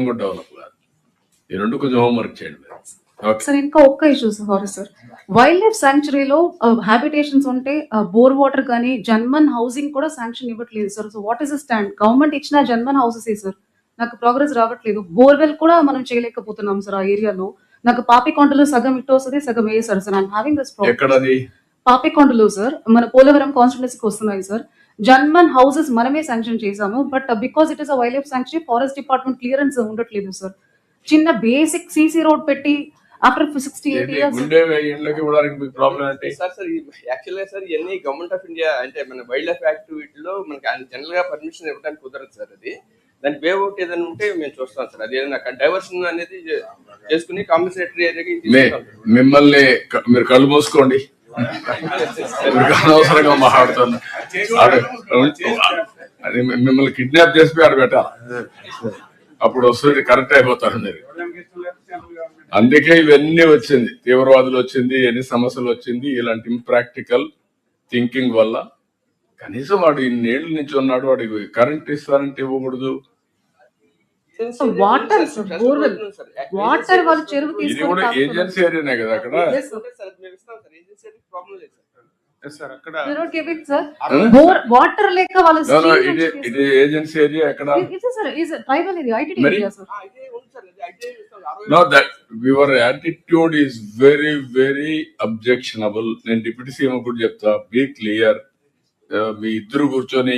కూడా డెవలప్ కాదు. ఈ రెండు కొంచెం హోంవర్క్ చేయండి మీరు. సార్ ఇంకా ఒక్క ఇష్యూ సార్ వైల్డ్ లైఫ్ శాంక్చురీలో హ్యాబిటేషన్స్ ఉంటే బోర్ వాటర్ కానీ జన్మన్ హౌసింగ్ కూడా శాంక్షన్ ఇవ్వట్లేదు sir. So what is the stand? Government ఇచ్చిన జన్మన్ హౌసెస్ సార్, నాకు ప్రోగ్రెస్ రావట్లేదు. బోర్వెల్ కూడా మనం చేయలేకపోతున్నాం సార్ ఆ ఏరియాలో. నాకు పాపికొండలో సగం ఇటు వస్తుంది, సగం వేసారు సార్. ఐఎమ్ హ్యావింగ్ దిస్ ఎక్కడది? పాపికొండలో సార్, మన పోలవరం కాన్స్టిట్యున్సీకి వస్తున్నాయి సార్. జన్మన్ హౌసెస్ మనమే శాంక్షన్ చేసాము, but because it is a wild life sanctuary forest department clearance ఉండట్లేదు సార్. చిన్న బేసిక్ సీసీ రోడ్ పెట్టి ఆఫ్టర్ 68 years ప్రాబ్లం అంటే సార్ యాక్చువల్గా సార్ ఇవన్నీ గవర్నమెంట్ ఆఫ్ ఇండియా అంటే మన వైల్డ్ లైఫ్ యాక్టివిటీలో మనకి జనరల్ గా పర్మిషన్ ఇవ్వడానికి కుదరదు సార్. అది దానికి వే అవుట్ ఏదైనా ఉంటే మేము చూస్తాం సార్. అది ఏదైనా డైవర్షన్ అనేది చేసుకుని కాంపెన్సేటరీ ఏరియాకి మిమ్మల్ని మీరు కళ్ళు మూసుకోండి, అనవసరంగా మాట్లాడుతున్నా. మిమ్మల్ని కిడ్నాప్ చేసి ఆడ పెట్టాలి, అప్పుడు వస్తుంది, కరెక్ట్ అయిపోతారు మీరు. అందుకే ఇవన్నీ వచ్చింది, తీవ్రవాదులు వచ్చింది, ఎన్ని సమస్యలు వచ్చింది, ఇలాంటి ఇంప్రాక్టికల్ థింకింగ్ వల్ల. కనీసం వాడు ఇన్నేళ్ల నుంచి ఉన్నాడు, వాడికి కరెంట్ ఇస్తారంటే ఇవ్వకూడదు. వాటర్ వాటర్ వాళ్ళు చెరువు ఇది కూడా ఏజెన్సీ ఏరియానే కదా అక్కడ. వాటర్ లేక వాళ్ళు ఇది ఏజెన్సీ ఏరియా ఎక్కడ? Tribal area, IT area sir. No, that your attitude is very, very objectionable. నేను డిప్యూటీ సీఎం కూడా చెప్తా, బీ క్లియర్. మీ ఇద్దరు కూర్చొని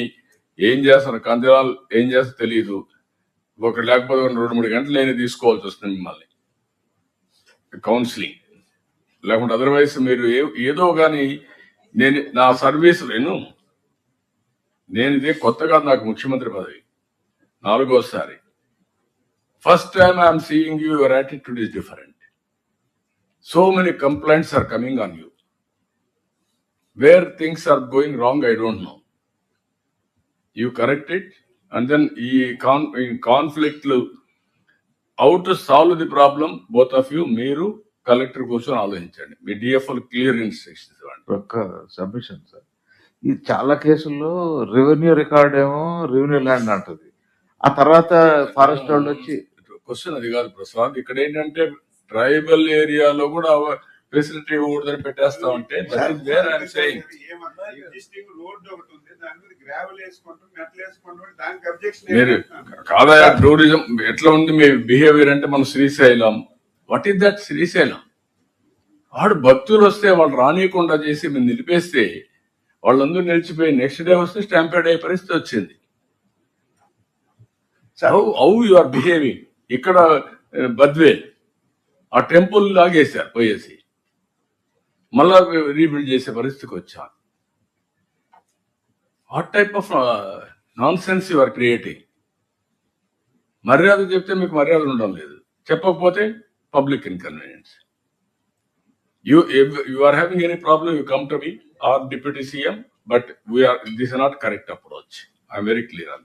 ఏం చేస్తారు, కందిరాలు ఏం చేస్తా తెలియదు, ఒక లేకపోతే 2-3 గంటలు నేను తీసుకోవాల్సి వస్తుంది మిమ్మల్ని కౌన్సిలింగ్, లేకుంటే అదర్వైజ్ మీరు ఏదో కానీ. నేను నా సర్వీస్ నేను ఇదే కొత్తగా, నాకు ముఖ్యమంత్రి పదవి 4వసారి. First time I am seeing you, your attitude is different. So many complaints are coming on you. Where things are going wrong, I don't know. You correct it, and then in conflict, how to solve the problem, both of you, మీరు collector కూర్చొని ఆలోచించండి. మీ DFO clear instructions ఇవ్వండి. ఒక్క submission sir, ఈ చాలా కేసుల్లో revenue record ఏమో revenue land అంటది, ఆ తర్వాత ఫారెస్ట్ వాళ్ళు వచ్చి. క్వశ్చన్ అది కాదు ప్రసాద్. ఇక్కడ ఏంటంటే ట్రైబల్ ఏరియాలో కూడా ఫెసిలిటీ ఇవ్వకూడదని పెట్టేస్తా ఉంటే మీరు కాదా. టూరిజం ఎట్లా ఉంది మీ బిహేవియర్ అంటే, మన Srisailam, what is that Srisailam? వాడు భక్తులు వస్తే వాళ్ళు రానియకుండా చేసి మీరు నిలిపేస్తే వాళ్ళందరూ నిలిచిపోయి నెక్స్ట్ డే వస్తే స్టాంపేడ్ అయ్యే పరిస్థితి వచ్చింది. How you are behaving. ఇక్కడ బద్వేల్ ఆ టెంపుల్ లాగేశారు పోయేసి, మళ్ళా రీబిల్డ్ చేసే పరిస్థితికి వచ్చాను. What type of nonsense you are creating? మర్యాద చెప్తే మీకు మర్యాద ఉండడం లేదు, చెప్పకపోతే public inconvenience. You are having any problem, you come to me or Deputy CM, but this is not correct approach. I am very clear on that.